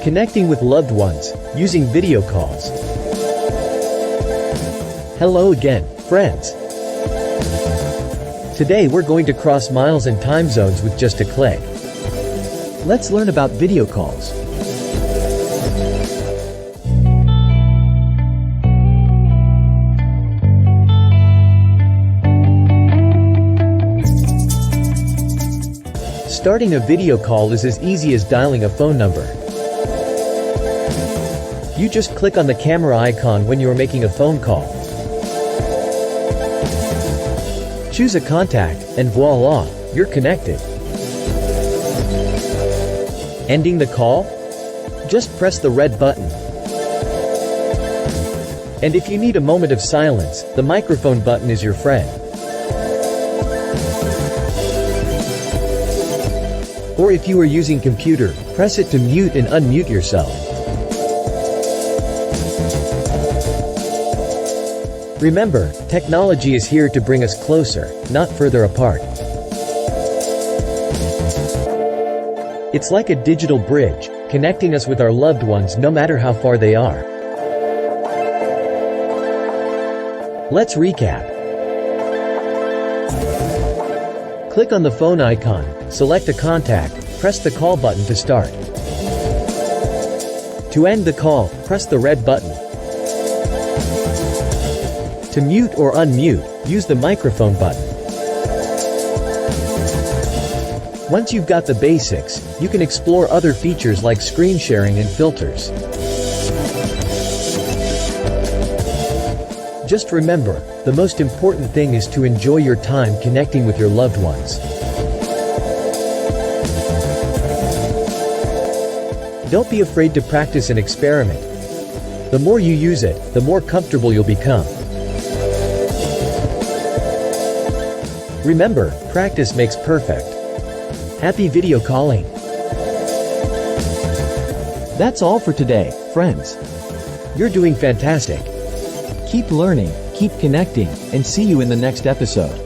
Connecting with loved ones, using video calls. Hello again, friends. Today we're going to cross miles and time zones with just a click. Let's learn about video calls. Starting a video call is as easy as dialing a phone number. You just click on the camera icon when you are making a phone call. Choose a contact, and voila, you're connected. Ending the call? Just press the red button. And if you need a moment of silence, the microphone button is your friend. Or if you are using computer, press it to mute and unmute yourself. Remember, technology is here to bring us closer, not further apart. It's like a digital bridge, connecting us with our loved ones no matter how far they are. Let's recap. Click on the phone icon, select a contact, press the call button to start. To end the call, press the red button. To mute or unmute, use the microphone button. Once you've got the basics, you can explore other features like screen sharing and filters. Just remember, the most important thing is to enjoy your time connecting with your loved ones. Don't be afraid to practice and experiment. The more you use it, the more comfortable you'll become. Remember, practice makes perfect. Happy video calling! That's all for today, friends. You're doing fantastic. Keep learning, keep connecting, and see you in the next episode.